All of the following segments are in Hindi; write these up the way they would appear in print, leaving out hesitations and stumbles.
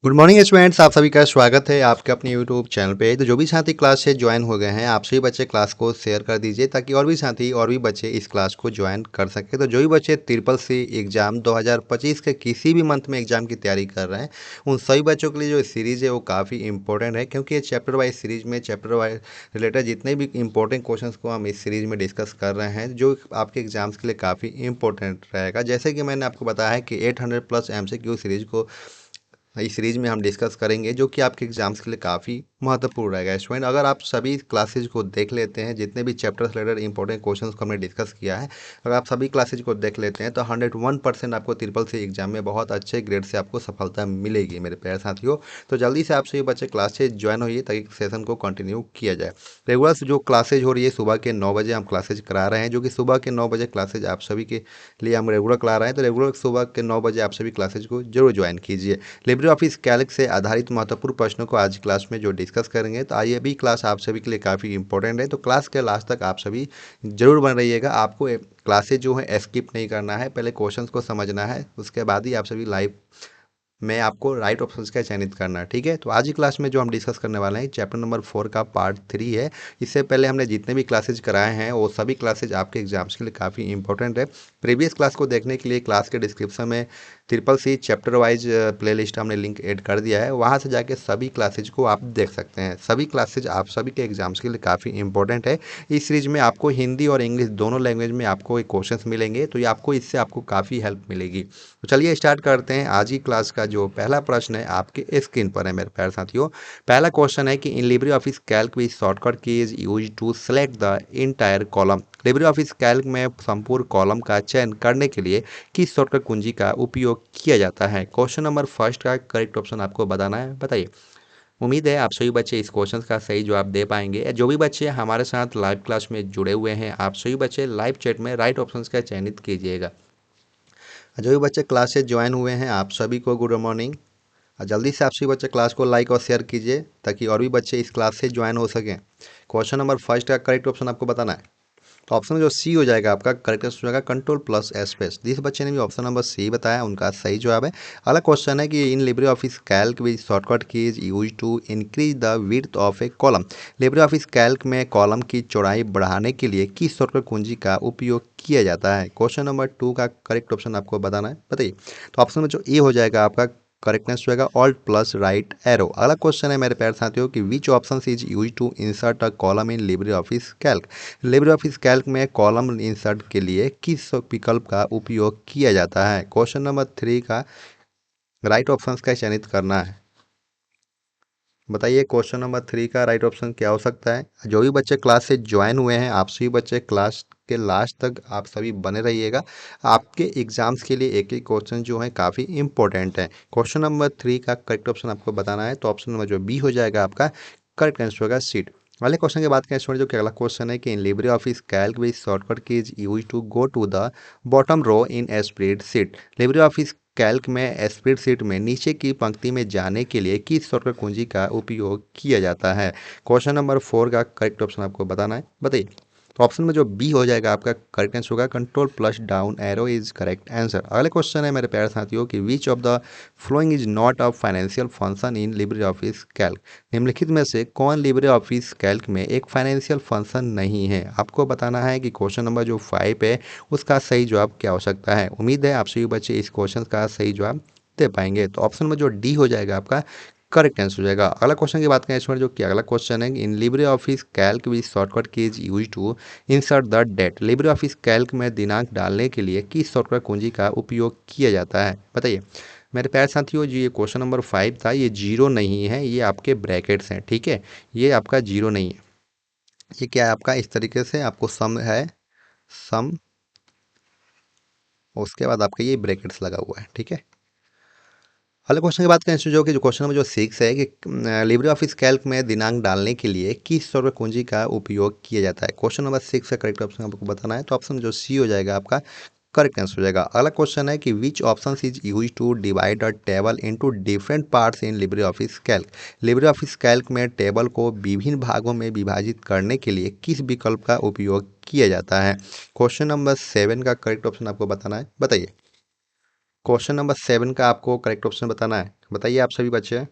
गुड मॉर्निंग स्टूडेंट्स, आप सभी का स्वागत है आपके अपने यूट्यूब चैनल पे। तो जो भी साथी क्लास से ज्वाइन हो गए हैं, आप सभी बच्चे क्लास को शेयर कर दीजिए ताकि और भी साथी और भी बच्चे इस क्लास को ज्वाइन कर सके। तो जो भी बच्चे ट्रिपल सी एग्जाम 2025 के किसी भी मंथ में एग्जाम की तैयारी कर रहे हैं, उन सभी बच्चों के लिए जो सीरीज़ है वो काफ़ी इंपॉर्टेंट है, क्योंकि ये चैप्टर वाइज सीरीज में चैप्टर वाइज रिलेटेड जितने भी इंपॉर्टेंट क्वेश्चन को हम इस सीरीज में डिस्कस कर रहे हैं, जो आपके एग्जाम्स के लिए काफ़ी इंपॉर्टेंट रहेगा। जैसे कि मैंने आपको बताया है कि 800+ MCQ सीरीज को इस सीरीज में हम डिस्कस करेंगे, जो कि आपके एग्जाम्स के लिए काफ़ी महत्वपूर्ण रहेगा। स्टूडेंट, अगर आप सभी क्लासेज को देख लेते हैं, जितने भी चैप्टर से रिलेटेड इंपॉर्टेंट क्वेश्चंस को हमने डिस्कस किया है, अगर आप सभी क्लासेज को देख लेते हैं तो 101% आपको ट्रिपल सी एग्जाम में बहुत अच्छे ग्रेड से आपको सफलता मिलेगी मेरे प्यारे साथियों। तो जल्दी से आप सभी बच्चे क्लास से ज्वाइन होइए ताकि सेशन को कंटिन्यू किया जाए। रेगुलर जो क्लासेज हो रही है, सुबह के 9 बजे हम क्लासेज करा रहे हैं, जो कि सुबह के 9 बजे क्लासेज आप सभी के लिए हम रेगुलर करा रहे हैं। तो रेगुलर सुबह के 9 बजे आप सभी क्लासेज को जरूर ज्वाइन कीजिए। लिब्रे ऑफिस कैल्क से आधारित महत्वपूर्ण प्रश्नों को आज क्लास में जो डिस्कस करेंगे, तो आइए भी क्लास आप सभी के लिए काफ़ी इंपॉर्टेंट है। तो क्लास के लास्ट तक आप सभी जरूर बन रहिएगा। आपको क्लासेज जो है स्किप नहीं करना है, पहले क्वेश्चंस को समझना है, उसके बाद ही आप सभी लाइव में आपको राइट ऑप्शंस का चयनित करना है। ठीक है, तो आज की क्लास में जो हम डिस्कस करने वाले हैं चैप्टर नंबर 4 का पार्ट 3 है। इससे पहले हमने जितने भी क्लासेज कराए हैं वो सभी क्लासेज आपके एग्जाम्स के लिए काफ़ी इंपॉर्टेंट है। प्रीवियस क्लास को देखने के लिए क्लास के डिस्क्रिप्शन में triple C chapter wise playlist हमने लिंक ऐड कर दिया है, वहाँ से जाके सभी क्लासेज को आप देख सकते हैं। सभी क्लासेज आप सभी के एग्जाम्स के लिए काफ़ी इंपॉर्टेंट है। इस सीरीज में आपको हिंदी और इंग्लिश दोनों लैंग्वेज में आपको क्वेश्चंस मिलेंगे, तो ये आपको इससे आपको काफ़ी हेल्प मिलेगी। तो चलिए स्टार्ट करते हैं। आज की क्लास का जो पहला प्रश्न है आपके स्क्रीन पर है मेरे प्यारे साथियों। पहला क्वेश्चन है कि in Libre office Calc which shortcut key is use to select the entire column. Libre office Calc में संपूर्ण कॉलम का चयन करने के लिए किस शॉर्टकट कुंजी का उपयोग किया जाता है। क्वेश्चन नंबर फर्स्ट का करेक्ट ऑप्शन आपको बताना है, बताइए। उम्मीद है आप सभी बच्चे इस क्वेश्चन का सही जवाब दे पाएंगे। जो भी बच्चे हमारे साथ लाइव क्लास में जुड़े हुए हैं, आप सभी बच्चे लाइव चैट में राइट ऑप्शन का चयनित कीजिएगा। जो भी बच्चे क्लास से ज्वाइन हुए हैं, आप सभी को गुड मॉर्निंग। और जल्दी से आप सभी बच्चे क्लास को लाइक और शेयर कीजिए ताकि और भी बच्चे इस क्लास से ज्वाइन हो सकें। क्वेश्चन नंबर फर्स्ट का करेक्ट ऑप्शन आपको बताना है। तो ऑप्शन जो सी हो जाएगा आपका, करेक्ट आंसर हो जाएगा कंट्रोल प्लस स्पेस। जिस बच्चे ने भी ऑप्शन नंबर सी बताया उनका सही जवाब है। अगला क्वेश्चन है कि in Libre office Calc which shortcut key is use to increase the width of a column. Libre office Calc में कॉलम की चौड़ाई बढ़ाने के लिए किस शॉर्टकट कुंजी का उपयोग किया जाता है। क्वेश्चन नंबर 2 का करेक्ट ऑप्शन आपको बताना है, बताइए। तो ऑप्शन में जो ए हो जाएगा आपका, करेक्टनेस होगा ऑल्ट प्लस राइट एरो। अगला क्वेश्चन है मेरे प्यारे साथियों कि which option is use to insert a column in Libre office Calc. Libre office Calc में कॉलम इंसर्ट के लिए किस विकल्प का उपयोग किया जाता है। क्वेश्चन नंबर 3 का राइट ऑप्शन का चयनित करना है, बताइए। क्वेश्चन नंबर 3 का राइट ऑप्शन क्या हो सकता है। जो भी बच्चे क्लास से ज्वाइन हुए हैं, आप सभी बच्चे क्लास के लास्ट तक आप सभी बने रहिएगा। आपके एग्जाम्स के लिए एक एक क्वेश्चन जो है काफ़ी इंपॉर्टेंट है। क्वेश्चन नंबर 3 का करेक्ट ऑप्शन आपको बताना है, तो ऑप्शन नंबर जो बी हो जाएगा आपका, करेक्ट आंसर होगा सीट। अगले क्वेश्चन की बात करें स्टूडेंट, जो कि अगला क्वेश्चन है कि in Libre office Calc which shortcut key is use to go to the bottom row in spreadsheet. Libre office Calc में स्प्रेडशीट में नीचे की पंक्ति में जाने के लिए किस शॉर्टकट कुंजी का उपयोग किया जाता है। क्वेश्चन नंबर 4 का करेक्ट ऑप्शन आपको बताना है, बताइए। तो ऑप्शन में जो बी हो जाएगा आपका, करेक्ट आंसर होगा control plus down arrow is correct answer. अगले क्वेश्चन है मेरे प्यारे साथियों कि which of the following is not a financial function in Libre office Calc. निम्नलिखित में से कौन लिब्रे ऑफिस कैल्क में एक फाइनेंशियल फंक्शन नहीं है। आपको बताना है कि क्वेश्चन नंबर जो 5 है उसका सही जवाब क्या हो सकता है। उम्मीद है आप सभी बच्चे इस क्वेश्चन का सही जवाब दे पाएंगे। तो ऑप्शन में जो डी हो जाएगा आपका, करेक्ट आंसर हो जाएगा। अगला क्वेश्चन की बात करें इसमें, जो कि अगला क्वेश्चन है in Libre office Calc which shortcut key is use to insert the date. Libre office Calc में दिनांक डालने के लिए किस शॉर्टकट कुंजी का उपयोग किया जाता है, बताइए। मेरे प्यारे साथियों जी, ये क्वेश्चन नंबर 5 था, ये जीरो नहीं है, ये आपके ब्रैकेट्स हैं। ठीक है, ये आपका जीरो नहीं है, ये क्या है आपका, इस तरीके से आपको सम है, सम, उसके बाद आपका ये ब्रैकेट्स लगा हुआ है। ठीक है, अगले क्वेश्चन की बात करें जो कि जो क्वेश्चन नंबर जो 6 है कि लिब्रे ऑफिस कैल्क में दिनांक डालने के लिए किस शॉर्टकट कुंजी का उपयोग किया जाता है। क्वेश्चन नंबर 6 का करेक्ट ऑप्शन आपको बताना है, तो ऑप्शन जो सी हो जाएगा आपका, करेक्ट आंसर हो जाएगा। अगला क्वेश्चन है कि which option is use to divide a table into different parts in Libre office Calc. Libre office Calc में टेबल को विभिन्न भागों में विभाजित करने के लिए किस विकल्प का उपयोग किया जाता है। क्वेश्चन नंबर 7 का करेक्ट ऑप्शन आपको बताना है, बताइए। क्वेश्चन नंबर 7 का आपको करेक्ट ऑप्शन बताना है, बताइए आप सभी बच्चे।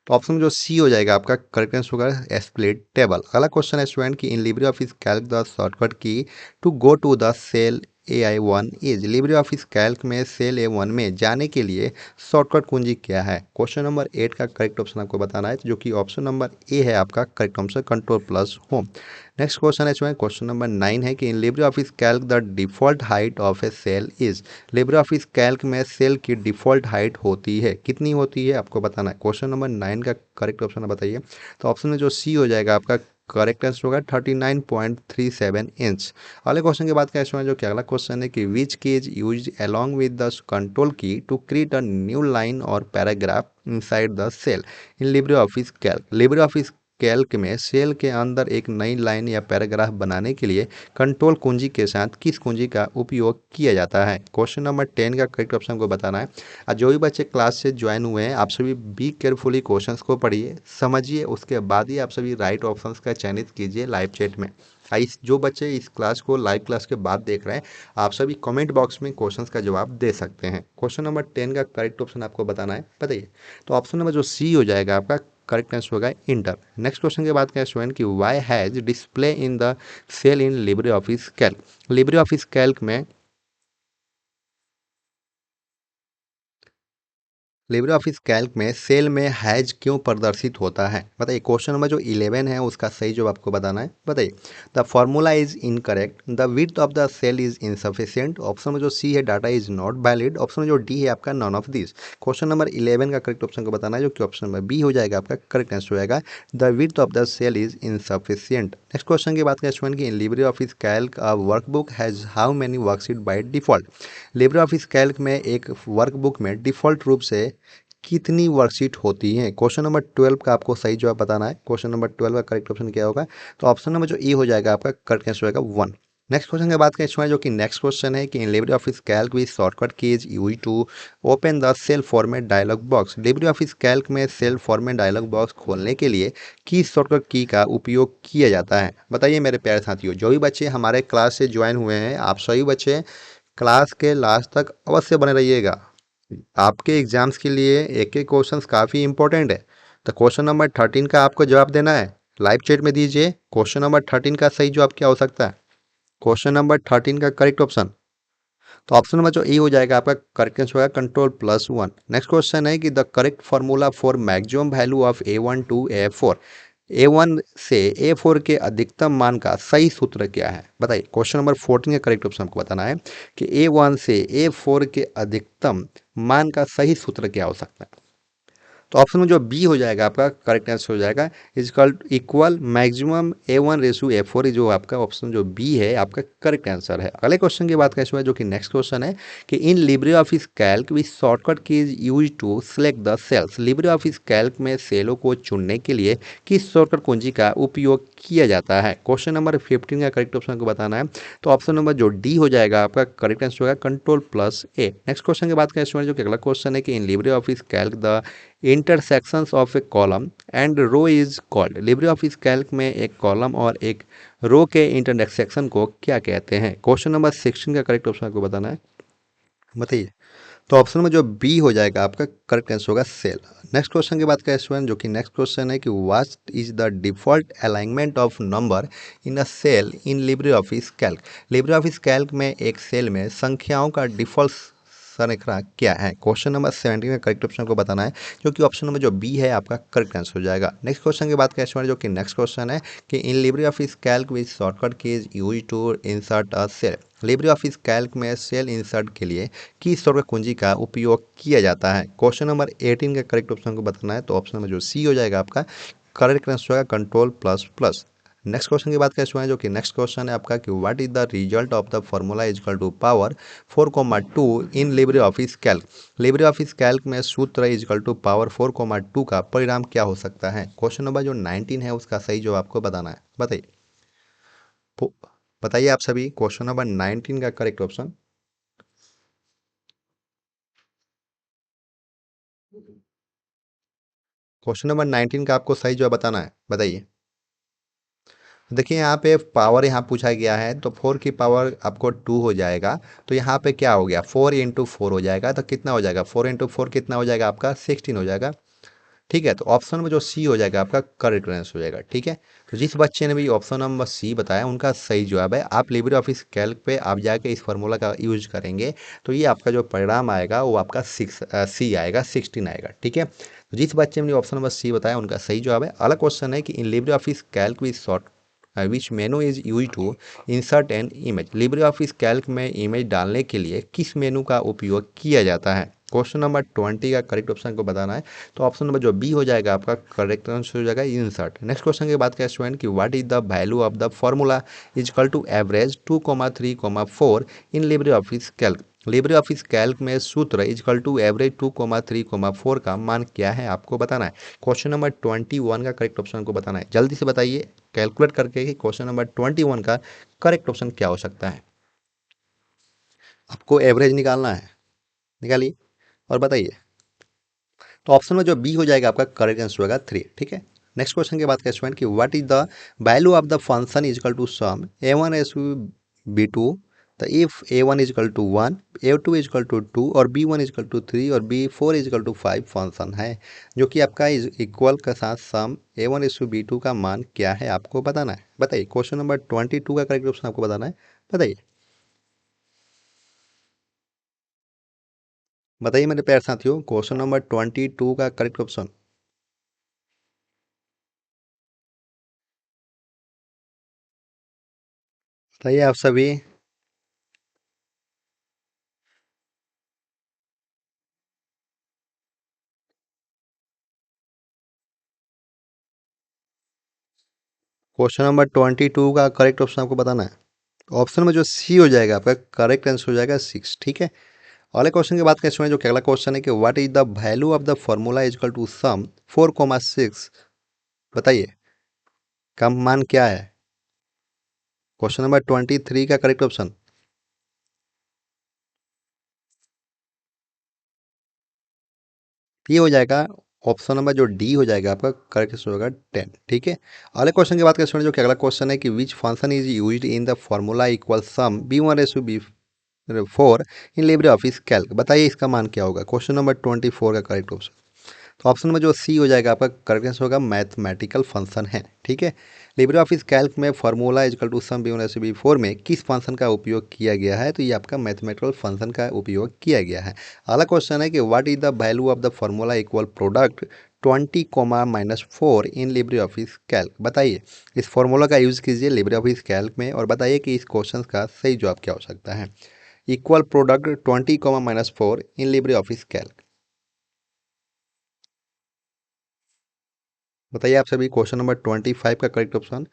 तो ऑप्शन जो सी हो जाएगा आपका करेक्ट आंसर होगा स्प्लिट टेबल। अगला क्वेश्चन है स्टूडेंट की in Libre office Calc the shortcut key to go to the cell AI1 is. Libre office Calc में सेल A1 में जाने के लिए शॉर्टकट कुंजी क्या है? क्वेश्चन नंबर 8 का करेक्ट ऑप्शन आपको बताना है, जो कि ऑप्शन नंबर ए है आपका correct option, control plus home. Next question है इसमें क्वेश्चन नंबर 9 है कि in Libre office Calc the default height of a cell is. Libre office Calc में सेल की डिफॉल्ट हाइट होती है, कितनी होती है आपको बताना है। क्वेश्चन नंबर 9 का करेक्ट ऑप्शन बताइए। तो ऑप्शन में जो सी हो जाएगा आपका करेक्ट आंसर होगा 39.37 इंच। अगले क्वेश्चन की बात करें जो कि अगला क्वेश्चन है कि which key is used along with the control key to create a new line और paragraph inside the cell in Libre office Calc. Libre office Calc में सेल के अंदर एक नई लाइन या पैराग्राफ बनाने के लिए कंट्रोल कुंजी के साथ किस कुंजी का उपयोग किया जाता है? क्वेश्चन नंबर 10 का करेक्ट ऑप्शन को बताना है। और जो भी बच्चे क्लास से ज्वाइन हुए हैं आप सभी बी केयरफुली क्वेश्चंस को पढ़िए, समझिए, उसके बाद ही आप सभी राइट ऑप्शंस का चयनित कीजिए लाइव चैट में। इस जो बच्चे इस क्लास को लाइव क्लास के बाद देख रहे हैं आप सभी कमेंट बॉक्स में क्वेश्चंस का जवाब दे सकते हैं। क्वेश्चन नंबर 10 का करेक्ट ऑप्शन आपको बताना है, बताइए। तो ऑप्शन नंबर जो सी हो जाएगा आपका करेक्ट आंसर होगा इंटर। नेक्स्ट क्वेश्चन की बात करें स्टूडेंट की why hash display in the cell in Libre office Calc. Libre office Calc में लिब्रे ऑफिस कैल्क में सेल में हैज क्यों प्रदर्शित होता है? बताइए। क्वेश्चन नंबर जो 11 है उसका सही जवाब आपको बताना है, बताइए। The formula is incorrect, the width of the cell is insufficient. Option में जो सी है data is not valid. Option में जो डी है आपका none of this. Question number 11 का करेक्ट ऑप्शन को बताना है, जो कि ऑप्शन नंबर बी हो जाएगा आपका करेक्ट आंसर हो जाएगा the width of the cell is insufficient. Next question की बात करें स्टूडेंट की in Libre office Calc a workbook has how many worksheet by default. Libre office Calc में एक वर्कबुक में डिफॉल्ट रूप से कितनी वर्कशीट होती हैं? क्वेश्चन नंबर 12 का आपको सही जवाब बताना है। क्वेश्चन नंबर 12 का करेक्ट ऑप्शन क्या होगा? तो ऑप्शन नंबर जो ई हो जाएगा आपका करेक्ट आंसर होगा 1। नेक्स्ट क्वेश्चन की बात करें इसमें, जो कि नेक्स्ट क्वेश्चन है कि in Libre office Calc with shortcut key is use to open the cell format dialog box. Libre office Calc में सेल फॉर्मेट डायलॉग बॉक्स खोलने के लिए किस शॉर्टकट की का उपयोग किया जाता है? बताइए मेरे प्यारे साथियों। जो भी बच्चे हमारे क्लास से ज्वाइन हुए हैं आप सभी बच्चे क्लास के लास्ट तक अवश्य बने रहिएगा। आपके एग्जाम्स के लिए एक एक क्वेश्चंस काफ़ी इंपॉर्टेंट है। तो क्वेश्चन नंबर 13 का आपको जवाब देना है, लाइव चैट में दीजिए। क्वेश्चन नंबर 13 का सही जवाब क्या हो सकता है? क्वेश्चन नंबर 13 का करेक्ट ऑप्शन, तो ऑप्शन नंबर जो ए हो जाएगा आपका करेक्ट आंसर होगा कंट्रोल प्लस 1। नेक्स्ट क्वेश्चन है कि the correct formula for maximum value of A1 to A4। A1 से A4 के अधिकतम मान का सही सूत्र क्या है? बताइए। क्वेश्चन नंबर 14 का करेक्ट ऑप्शन आपको बताना है कि A1 से A4 के अधिकतम मान का सही सूत्र क्या हो सकता है? तो ऑप्शन में जो बी हो जाएगा आपका करेक्ट आंसर हो जाएगा is called equal maximum A1:A4। जो आपका ऑप्शन जो बी है आपका करेक्ट आंसर है। अगले क्वेश्चन की बात करें जो कि नेक्स्ट क्वेश्चन है कि in Libre office Calc with shortcut key is use to select the cells. Libre office Calc में सेलों को चुनने के लिए किस शॉर्टकट कुंजी का उपयोग किया जाता है? क्वेश्चन नंबर 15 का करेक्ट ऑप्शन को बताना है। तो ऑप्शन नंबर जो डी हो जाएगा आपका करेक्ट आंसर होगा कंट्रोल प्लस ए। नेक्स्ट क्वेश्चन की बात करें जो कि अगला क्वेश्चन है कि in Libre office Calc the intersections of a column and row is called। Libre office Calc में एक कॉलम और एक रो के इंटरसेक्शन को क्या कहते हैं? क्वेश्चन नंबर 16 का करेक्ट ऑप्शन आपको बताना है, बताइए। तो ऑप्शन में जो बी हो जाएगा आपका करेक्ट आंसर होगा सेल। नेक्स्ट क्वेश्चन की बात करें स्टूडेंट, जो कि नेक्स्ट क्वेश्चन है कि what is the default alignment of number in a cell in Libre office Calc. Libre office Calc में एक सेल में संख्याओं का डिफॉल्ट संरेखना क्या है? क्वेश्चन नंबर 17 का करेक्ट ऑप्शन को बताना है, जो कि ऑप्शन नंबर जो बी है आपका करेक्ट आंसर हो जाएगा। नेक्स्ट क्वेश्चन की बात करें स्टूडेंट, जो कि नेक्स्ट क्वेश्चन है कि in Libre office Calc with shortcut key is use to insert a cell. Libre office Calc में सेल इंसर्ट के लिए किस शॉर्टकट कुंजी का उपयोग किया जाता है? क्वेश्चन नंबर 18 का करेक्ट ऑप्शन को बताना है। तो ऑप्शन नंबर जो सी हो जाएगा आपका करेक्ट आंसर होगा control plus plus. Next question की बात करें जो कि नेक्स्ट क्वेश्चन है आपका कि what is the result of the formula is equal to power 4,2 in Libre office Calc. Libre office Calc में सूत्र इज इक्वल टू पावर 4,2 का परिणाम क्या हो सकता है? क्वेश्चन नंबर जो 19 है उसका सही जवाब आपको बताना है, बताइए। बताइए आप सभी क्वेश्चन नंबर 19 का करेक्ट ऑप्शन। क्वेश्चन नंबर 19 का आपको सही जवाब बताना है, बताइए। तो देखिए यहाँ पे पावर यहाँ पूछा गया है, तो 4 की पावर आपको 2 हो जाएगा। तो यहाँ पे क्या हो गया, 4 इंटू 4 हो जाएगा। तो कितना हो जाएगा, 4 इंटू 4 कितना हो जाएगा आपका, 16 हो जाएगा। ठीक है, तो ऑप्शन में जो सी हो जाएगा आपका करेक्ट आंसर हो जाएगा। ठीक है, तो जिस बच्चे ने भी ऑप्शन नंबर सी बताया उनका सही जवाब है। आप लिब्रे ऑफिस कैल्क पे आप जाके इस फार्मूला का यूज करेंगे तो ये आपका जो परिणाम आएगा वो आपका सी आएगा, 16 आएगा। ठीक है, तो जिस बच्चे ने ऑप्शन नंबर सी बताया उनका सही जवाब है। अगला क्वेश्चन है कि in Libre office Calc with short which menu is use to insert an image. Libre office Calc में इमेज डालने के लिए किस मेनू का उपयोग किया जाता है। क्वेश्चन नंबर 20 का करेक्ट ऑप्शन को बताना है। तो ऑप्शन नंबर जो बी हो जाएगा आपका करेक्ट आंसर हो जाएगा, इंसर्ट। नेक्स्ट क्वेश्चन की बात करें स्टूडेंट कि what is the value of the formula is equal to average 2,3,4 in Libre office Calc. Libre office Calc में सूत्र इज इक्वल टू एवरेज 2,3,4 का मान क्या है आपको बताना है। क्वेश्चन नंबर 21 का करेक्ट ऑप्शन को बताना है। जल्दी से बताइए कैलकुलेट करके कि क्वेश्चन नंबर 21 का करेक्ट ऑप्शन क्या हो सकता है। आपको एवरेज निकालना है, निकालिए और बताइए। तो ऑप्शन में जो बी हो जाएगा आपका करेक्ट आंसर होगा 3। ठीक है, नेक्स्ट क्वेश्चन की बात करें स्टूडेंट कि what is the value of the function is equal to sum a1 S B two. तो if a1 is equal to 1, a2 is equal to 2 और b1 इज इक्वल टू 3 और b4 is equal to 5 function है जो कि आपका इज इक्वल के साथ सम a1 इज टू b2 का मान क्या है आपको बताना है। बताइए, क्वेश्चन नंबर 22 का करेक्ट ऑप्शन आपको बताना है। बताइए, बताइए मेरे प्यारे साथियों, क्वेश्चन नंबर 22 का करेक्ट ऑप्शन बताइए आप सभी। क्वेश्चन नंबर 22 का करेक्ट ऑप्शन आपको बताना है। ऑप्शन में जो सी हो जाएगा आपका करेक्ट आंसर हो जाएगा 6। ठीक है, अगले क्वेश्चन की बात करें जो कि अगला क्वेश्चन है कि what is the value of the formula is equal to sum 4,6। बताइए, का मान क्या है। क्वेश्चन नंबर 23 का करेक्ट ऑप्शन ये हो जाएगा। ऑप्शन नंबर जो डी हो जाएगा आपका करेक्ट आंसर होगा 10। ठीक है, अगले क्वेश्चन की बात करें जो कि अगला क्वेश्चन है कि which function is used in the formula equal sum b1 रेस to b4 in Libre office Calc. बताइए इसका मान क्या होगा। क्वेश्चन नंबर 24 का करेक्ट ऑप्शन, तो ऑप्शन में जो सी हो जाएगा आपका करेक्ट आंसर होगा मैथमेटिकल फंक्शन है। ठीक है, लिब्रे ऑफिस कैल्क में formula equal to sum b1 से b4 में किस फंक्शन का उपयोग किया गया है। तो ये आपका मैथमेटिकल फंक्शन का उपयोग किया गया है। अगला क्वेश्चन है कि what is the value of the formula equal product 20,-4 in Libre office Calc. बताइए, इस फॉर्मूला का यूज कीजिए लिब्रे ऑफिस कैल्क में और बताइए कि इस क्वेश्चन का सही जवाब क्या हो सकता है। इक्वल प्रोडक्ट 20,-4 इन लिब्रे ऑफिस कैल्क। बताइए आप सभी, क्वेश्चन नंबर 25 का करेक्ट ऑप्शन।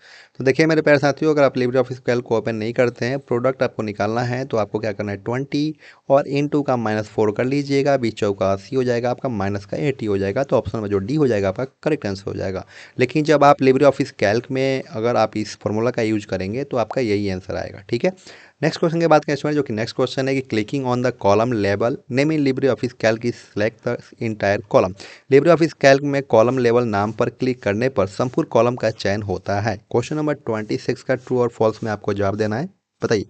तो देखिए मेरे प्यारे साथियों, अगर आप लिब्रे ऑफिस कैल्क को ओपन नहीं करते हैं, प्रोडक्ट आपको निकालना है तो आपको क्या करना है, 20 और इंटू का -4 कर लीजिएगा, 20 चौका 80 हो जाएगा, आपका माइनस का 80 हो जाएगा। तो ऑप्शन में जो डी हो जाएगा आपका करेक्ट आंसर हो जाएगा। लेकिन जब आप लिब्रे ऑफिस कैल्क में अगर आप इस फॉर्मूला का यूज करेंगे तो आपका यही आंसर आएगा। ठीक है, नेक्स्ट क्वेश्चन की बात करें जो कि नेक्स्ट क्वेश्चन है कि clicking on the column label name in Libre office Calc is select the entire column. Libre office Calc में कॉलम लेवल नाम पर क्लिक करने पर संपूर्ण कॉलम का चयन होता है। क्वेश्चन नंबर 26 का ट्रू और फॉल्स में आपको जवाब देना है। बताइए,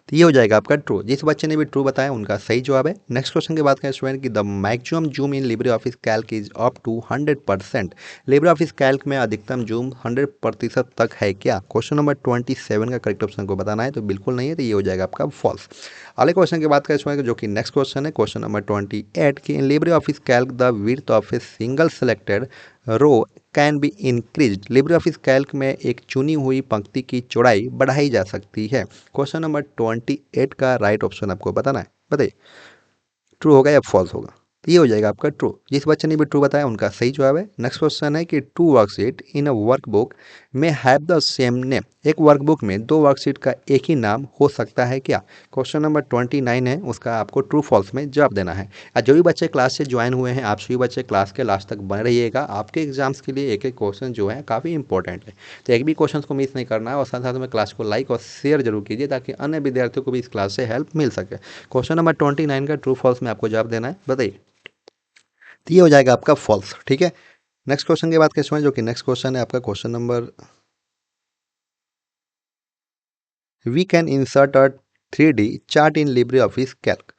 तो ये हो जाएगा आपका ट्रू। जिस बच्चे ने भी ट्रू बताया उनका सही जवाब है। नेक्स्ट क्वेश्चन की बात करें स्टूडेंट की the maximum zoom in Libre office Calc is up to 100%। Libre office Calc में अधिकतम जूम 100% तक है क्या। क्वेश्चन नंबर 27 का करेक्ट ऑप्शन को बताना है। तो बिल्कुल नहीं है, तो ये हो जाएगा आपका फॉल्स। अगले क्वेश्चन की बात करें स्टूडेंट जो कि नेक्स्ट क्वेश्चन है क्वेश्चन नंबर 28 की in Libre office Calc the width of a single selected row can be increase. Libre office Calc में एक चुनी हुई पंक्ति की चौड़ाई बढ़ाई जा सकती है। क्वेश्चन नंबर 28 का राइट ऑप्शन आपको बताना है। बताइए, ट्रू होगा या फॉल्स होगा। तो ये हो जाएगा आपका ट्रू। जिस बच्चे ने भी ट्रू बताया उनका सही जवाब है। नेक्स्ट क्वेश्चन है कि two worksheet in a workbook में हैव द सेम नेम। एक वर्कबुक में दो वर्कशीट का एक ही नाम हो सकता है क्या। क्वेश्चन नंबर 29 है, उसका आपको ट्रू फॉल्स में जवाब देना है। और जो भी बच्चे क्लास से ज्वाइन हुए हैं, आप सभी बच्चे क्लास के लास्ट तक बने रहिएगा। आपके एग्जाम्स के लिए एक एक क्वेश्चन जो है काफ़ी इंपॉर्टेंट है, तो एक भी क्वेश्चन को मिस नहीं करना है। और साथ साथ में क्लास को लाइक और शेयर जरूर कीजिए ताकि अन्य विद्यार्थियों को भी इस क्लास से हेल्प मिल सके। क्वेश्चन नंबर 29 का ट्रू फॉल्स में आपको जवाब देना है। बताइए, तो ये हो जाएगा आपका फॉल्स। ठीक है, नेक्स्ट क्वेश्चन की बात करें जो कि नेक्स्ट क्वेश्चन है आपका question number we can insert a 3D chart in Libre office Calc.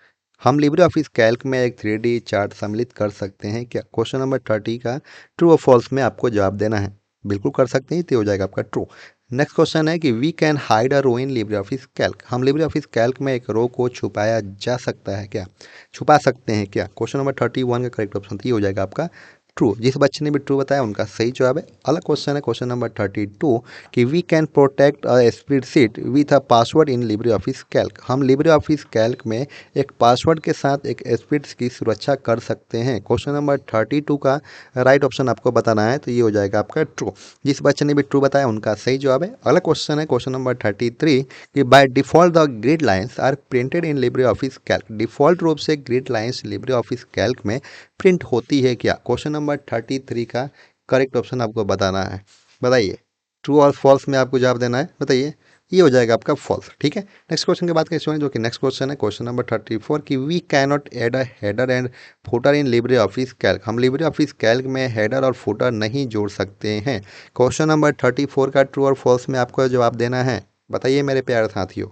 हम लिब्रे ऑफिस कैल्क में एक 3D चार्ट सम्मिलित कर सकते हैं क्या? क्वेश्चन नंबर 30 का ट्रू और फॉल्स में आपको जवाब देना है। बिल्कुल कर सकते हैं, तो हो जाएगा आपका ट्रू। नेक्स्ट क्वेश्चन है कि we can hide a row in Libre office Calc. हम लिब्रे ऑफिस कैल्क में एक रो को छुपाया जा सकता है क्या? छुपा सकते हैं क्या? क्वेश्चन नंबर 31 का करेक्ट ऑप्शन ये हो जाएगा आपका ट्रू। जिस बच्चे ने भी ट्रू बताया उनका सही जवाब है। अगला क्वेश्चन है क्वेश्चन नंबर 32 कि we can protect a spreadsheet with a password in Libre office Calc. हम लिब्रे ऑफिस कैल्क में एक पासवर्ड के साथ एक स्प्रेड की सुरक्षा कर सकते हैं। क्वेश्चन नंबर 32 का राइट ऑप्शन आपको बताना है, तो ये हो जाएगा आपका ट्रू। जिस बच्चे ने भी ट्रू बताया उनका सही जवाब है। अगला क्वेश्चन है क्वेश्चन नंबर 33 कि by default the grid lines are printed in Libre office Calc. Default रूप से grid lines Libre office Calc में प्रिंट होती है क्या? क्वेश्चन नंबर 33 का करेक्ट ऑप्शन आपको बताना है, बताइए। ट्रू और फॉल्स में आपको जवाब देना है, बताइए। ये हो जाएगा आपका फॉल्स, ठीक है। नेक्स्ट क्वेश्चन की बात करें स्टूडेंट, जो कि नेक्स्ट क्वेश्चन है क्वेश्चन नंबर 34 कि we can not add a header and footer in Libre office Calc. हम लिब्रे ऑफिस कैल्क में हेडर और फुटर नहीं जोड़ सकते हैं। क्वेश्चन नंबर 34 का ट्रू और फॉल्स में आपको जवाब देना है, बताइए मेरे प्यारे साथियों।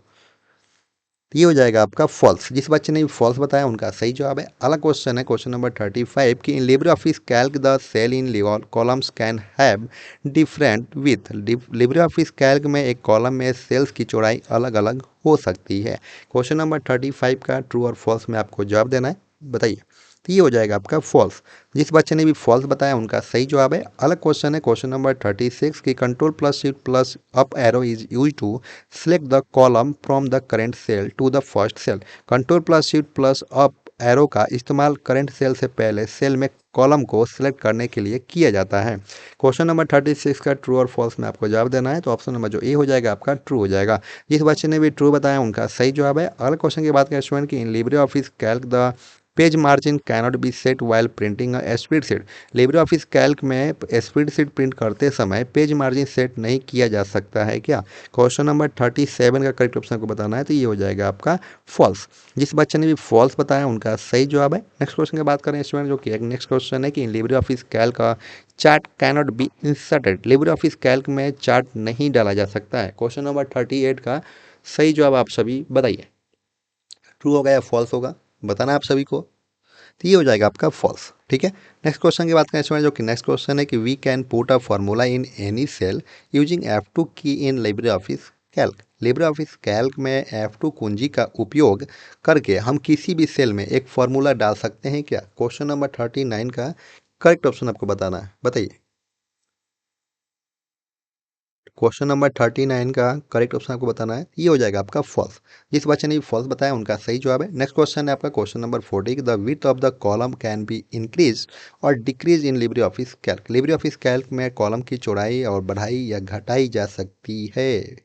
तो ये हो जाएगा आपका फॉल्स। जिस बच्चे ने फॉल्स बताया उनका सही जवाब है। अगला क्वेश्चन है क्वेश्चन नंबर 35 कि in Libre office Calc the cell in columns can have different width. Libre office Calc में एक कॉलम में सेल्स की चौड़ाई अलग अलग हो सकती है। क्वेश्चन नंबर 35 का ट्रू और फॉल्स में आपको जवाब देना है, बताइए। तो ये हो जाएगा आपका फॉल्स। जिस बच्चे ने भी फॉल्स बताया उनका सही जवाब है। अलग क्वेश्चन है क्वेश्चन नंबर 36 की control plus shift plus up arrow is use to select the column from the current cell to the first cell। Control plus shift plus up arrow का इस्तेमाल करंट सेल से पहले सेल में कॉलम को सिलेक्ट करने के लिए किया जाता है। क्वेश्चन नंबर 36 का ट्रू और फॉल्स में आपको जवाब देना है, तो ऑप्शन नंबर जो ए हो जाएगा आपका ट्रू हो जाएगा। जिस बच्चे ने भी ट्रू बताया उनका सही जवाब है। अगले क्वेश्चन की बात करें स्टूडेंट की in Libre office Calc the page margin cannot be set while printing a spreadsheet. Libre office Calc में स्प्रेडशीट प्रिंट करते समय पेज मार्जिन सेट नहीं किया जा सकता है क्या? क्वेश्चन नंबर 37 का करेक्ट ऑप्शन को बताना है, तो ये हो जाएगा आपका फॉल्स। जिस बच्चे ने भी फॉल्स बताया उनका सही जवाब है। नेक्स्ट क्वेश्चन की बात करें स्टूडेंट, जो कि एक नेक्स्ट क्वेश्चन है कि लिब्रे ऑफिस कैल्क का chart cannot be inserted. Libre office Calc में चार्ट नहीं डाला जा सकता है। क्वेश्चन नंबर 38 का सही जवाब आप सभी बताइए। ट्रू होगा या फॉल्स होगा, बताना आप सभी को। तो ये हो जाएगा आपका फॉल्स, ठीक है। नेक्स्ट क्वेश्चन की बात करें स्टूडेंट, जो कि नेक्स्ट क्वेश्चन है कि we can put a formula in any cell using F2 key in Libre office Calc. Libre office Calc में F2 कुंजी का उपयोग करके हम किसी भी सेल में एक फॉर्मूला डाल सकते हैं क्या? क्वेश्चन नंबर 39 का करेक्ट ऑप्शन आपको बताना है, बताइए। क्वेश्चन नंबर 39 का करेक्ट ऑप्शन आपको बताना है, ये हो जाएगा आपका फॉल्स। जिस बच्चे ने भी फॉल्स बताया उनका सही जवाब है। नेक्स्ट क्वेश्चन है आपका question number 40 the width of the column can be increase और decrease in Libre office Calc. Libre office Calc में कॉलम की चौड़ाई और बढ़ाई या घटाई जा सकती है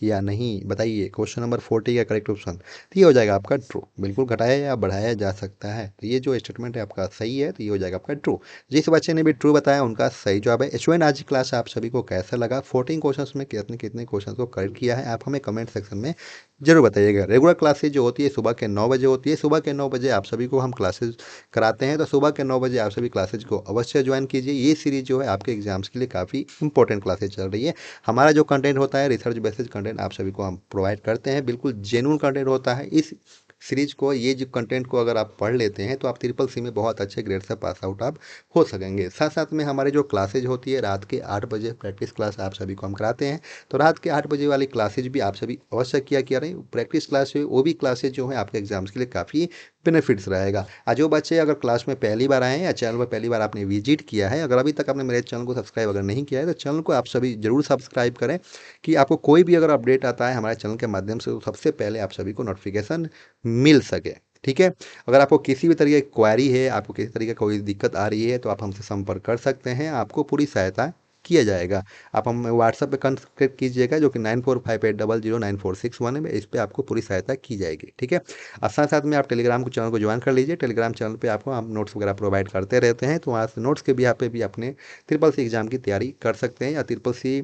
या नहीं, बताइए। क्वेश्चन नंबर 40 का करेक्ट ऑप्शन तो ये हो जाएगा आपका ट्रू। बिल्कुल घटाया या बढ़ाया जा सकता है, तो ये जो स्टेटमेंट है आपका सही है, तो ये हो जाएगा आपका ट्रू। जिस बच्चे ने भी ट्रू बताया उनका सही जवाब है। स्टूडेंट आज की क्लास आप सभी को कैसा लगा? 14 क्वेश्चंस में कितने कितने क्वेश्चन को करेक्ट किया है आप हमें कमेंट सेक्शन में जरूर बताइएगा। रेगुलर क्लासेज जो होती है सुबह के 9 बजे होती है। सुबह के 9 बजे आप सभी को हम क्लासेज कराते हैं, तो सुबह के 9 बजे आप सभी क्लासेज को अवश्य ज्वाइन कीजिए। ये सीरीज जो है आपके एग्जाम्स के लिए काफ़ी इंपॉर्टेंट क्लासेज चल रही है। हमारा जो कंटेंट होता है रिसर्च बेस्ड कंटेंट आप सभी को हम प्रोवाइड करते हैं, बिल्कुल जेन्युइन कंटेंट होता है। इस सीरीज को, ये जो कंटेंट को अगर आप पढ़ लेते हैं तो आप ट्रिपल सी में बहुत अच्छे ग्रेड से पास आउट आप हो सकेंगे। साथ साथ में हमारे जो क्लासेज होती है रात के 8 बजे प्रैक्टिस क्लास आप सभी को हम कराते हैं, तो रात के 8 बजे वाली क्लासेज भी आप सभी अवश्य किया करें। प्रैक्टिस क्लास है वो भी क्लासेज जो है आपके एग्जाम्स के लिए काफ़ी बेनिफिट्स रहेगा। आज जो बच्चे अगर क्लास में पहली बार आए हैं या चैनल पर पहली बार आपने विजिट किया है, अगर अभी तक आपने मेरे चैनल को सब्सक्राइब अगर नहीं किया है तो चैनल को आप सभी जरूर सब्सक्राइब करें, कि आपको कोई भी अगर अपडेट आता है हमारे चैनल के माध्यम से तो सबसे पहले आप सभी को नोटिफिकेशन मिल सके, ठीक है। अगर आपको किसी भी तरीके की क्वेरी है, आपको किसी तरीके की कोई दिक्कत आ रही है तो आप हमसे संपर्क कर सकते हैं, आपको पूरी सहायता किया जाएगा। आप हम व्हाट्सएप पे कॉन्टेक्ट कीजिएगा, जो कि 9458009461 है, इस पर आपको पूरी सहायता की जाएगी, ठीक है। और साथ साथ में आप टेलीग्राम को चैनल को ज्वाइन कर लीजिए। टेलीग्राम चैनल पे आपको हम नोट्स वगैरह प्रोवाइड करते रहते हैं, तो वहाँ से नोट्स के भी यहाँ पे भी अपने ट्रिपल सी एग्जाम की तैयारी कर सकते हैं, या ट्रिपल सी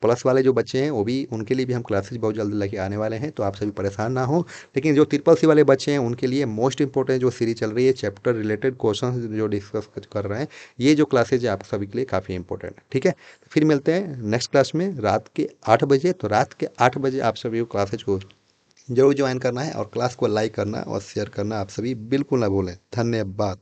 प्लस वाले जो बच्चे हैं वो भी, उनके लिए भी हम क्लासेज बहुत जल्द लेके आने वाले हैं, तो आप सभी परेशान ना हो। लेकिन जो ट्रिपल सी वाले बच्चे हैं उनके लिए मोस्ट इंपॉर्टेंट जो सीरीज चल रही है, चैप्टर रिलेटेड क्वेश्चन जो डिस्कस कर रहे हैं, ये जो क्लासेज है आप सभी के लिए काफ़ी इंपॉर्टेंट है। ठीक है, तो फिर मिलते हैं नेक्स्ट क्लास में रात के 8 बजे। तो रात के 8 बजे आप सभी को क्लासेज को जरूर ज्वाइन करना है, और क्लास को लाइक करना और शेयर करना आप सभी बिल्कुल ना भूलें। धन्यवाद।